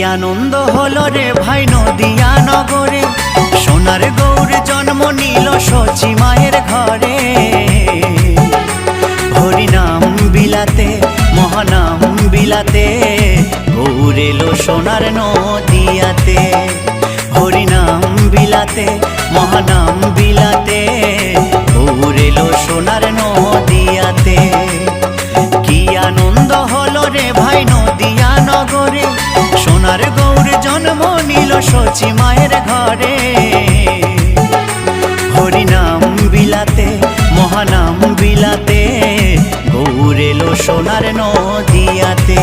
আনন্দ হলো রে ভাই নদিয়া নগরে, সোনার গৌর জন্ম নিল সচি মায়ের ঘরে। হরিনাম বিলাতে মহানাম বিলাতে, গৌর এলো সোনার নদিয়াতে। হরিনাম বিলাতে মহানাম বিলাতে, গৌর এলো সোনার নদিয়াতে। কি আনন্দ হলো রে ভাই নদিয়া নগরে, সোনার গৌর জন্ম নিল সচি মায়ের ঘরে। হরিনাম বিলাতে মহানাম বিলাতে, গৌর এলো সোনার নদিয়াতে।